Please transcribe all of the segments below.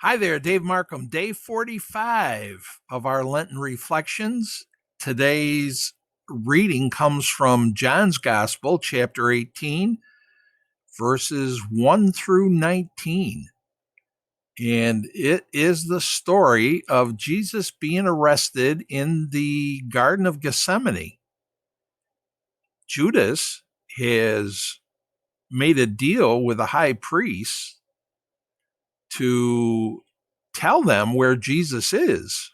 Hi there, Dave Markham, day 45 of our Lenten Reflections. Today's reading comes from John's Gospel, chapter 18, verses 1 through 19. And it is the story of Jesus being arrested in the Garden of Gethsemane. Judas has made a deal with the high priest to tell them where Jesus is.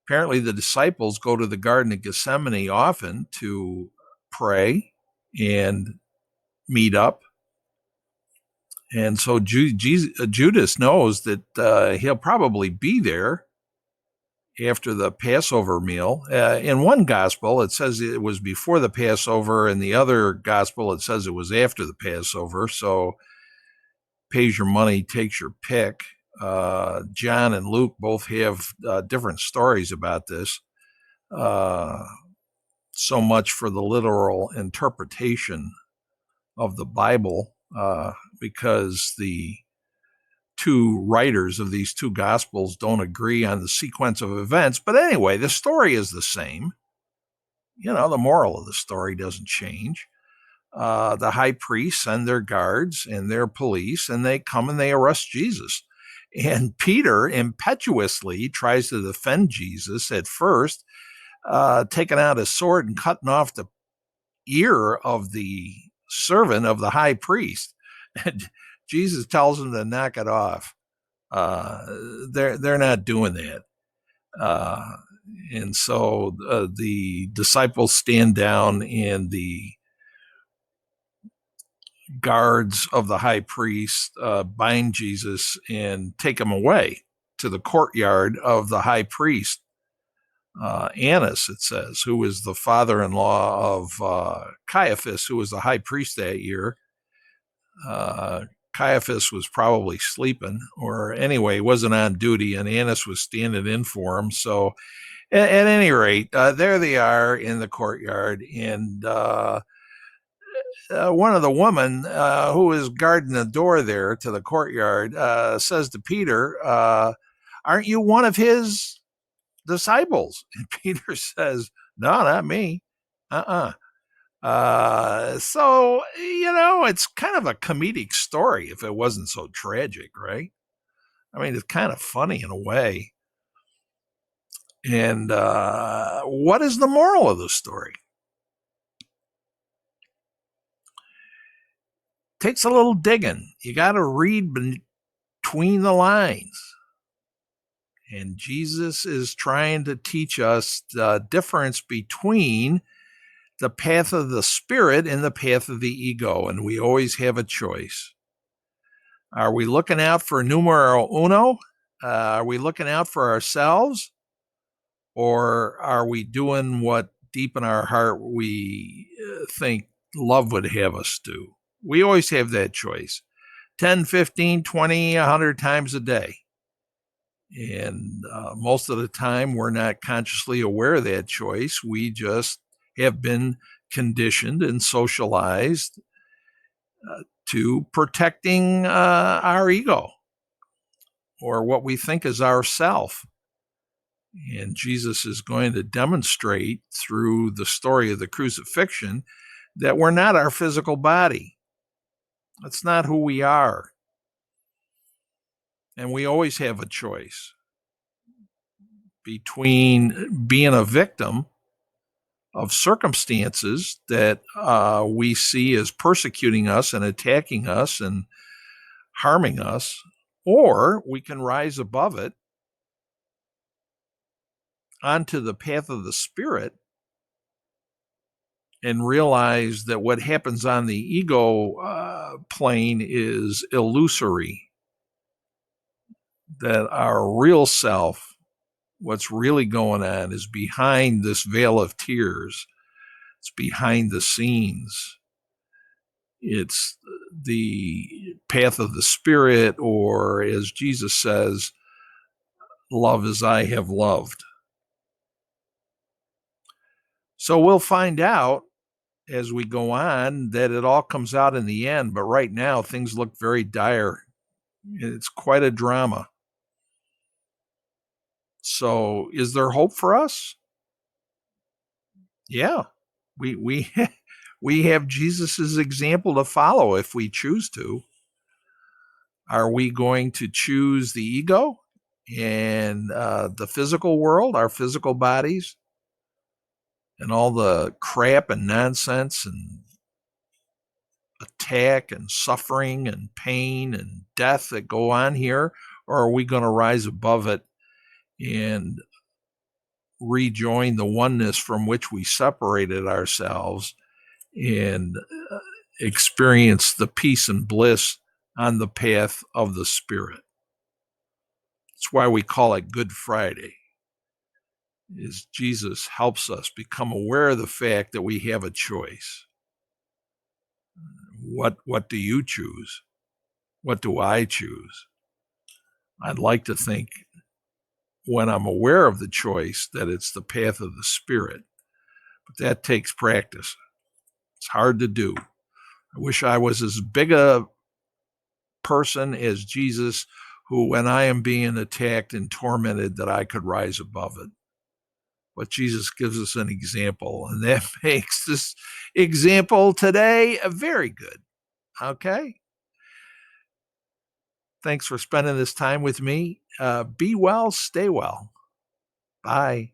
Apparently, the disciples go to the Garden of Gethsemane often to pray and meet up. And so Judas knows that he'll probably be there after the Passover meal. In one gospel, it says it was before the Passover. In the other gospel, it says it was after the Passover. So pays your money, takes your pick. John and Luke both have different stories about this. So much for the literal interpretation of the Bible, because the two writers of these two gospels don't agree on the sequence of events. But anyway, the story is the same. The moral of the story doesn't change. The high priests send their guards and their police, and they come and they arrest Jesus. And Peter impetuously tries to defend Jesus at first, taking out his sword and cutting off the ear of the servant of the high priest. And Jesus tells him to knock it off. They're not doing that. And so the disciples stand down, and the guards of the high priest bind Jesus and take him away to the courtyard of the high priest. Annas, it says, who was the father-in-law of Caiaphas, who was the high priest that year. Caiaphas was probably sleeping, or anyway, wasn't on duty, and Annas was standing in for him. So at any rate, there they are in the courtyard, and one of the women who is guarding the door there to the courtyard says to Peter, aren't you one of his disciples? And Peter says, no, not me. So, it's kind of a comedic story if it wasn't so tragic, right? I mean, it's kind of funny in a way. And what is the moral of the story? Takes a little digging. You got to read between the lines. And Jesus is trying to teach us the difference between the path of the spirit and the path of the ego. And we always have a choice. Are we looking out for numero uno? Are we looking out for ourselves? Or are we doing what deep in our heart we think love would have us do? We always have that choice. 10, 15, 20, 100 times a day. And most of the time, we're not consciously aware of that choice. We just have been conditioned and socialized to protecting our ego, or what we think is ourself. And Jesus is going to demonstrate through the story of the crucifixion that we're not our physical body. That's not who we are. And we always have a choice between being a victim of circumstances that we see as persecuting us and attacking us and harming us, or we can rise above it onto the path of the spirit and realize that what happens on the ego plane is illusory, that our real self, what's really going on, is behind this veil of tears. It's behind the scenes. It's the path of the spirit, or as Jesus says, love as I have loved. So we'll find out as we go on that it all comes out in the end. But right now, things look very dire It's quite a drama. So, is there hope for us? Yeah. We we have Jesus's example to follow if we choose to. Are we going to choose the ego and the physical world, our physical bodies, and all the crap and nonsense and attack and suffering and pain and death that go on here? Or are we going to rise above it and rejoin the oneness from which we separated ourselves and experience the peace and bliss on the path of the Spirit? That's why we call it Good Friday. Is Jesus helps us become aware of the fact that we have a choice. What do you choose? What do I choose? I'd like to think when I'm aware of the choice that it's the path of the Spirit, but that takes practice. It's hard to do. I wish I was as big a person as Jesus, who, when I am being attacked and tormented, that I could rise above it. But Jesus gives us an example, and that makes this example today very good. Okay. Thanks for spending this time with me. Be well, stay well. Bye.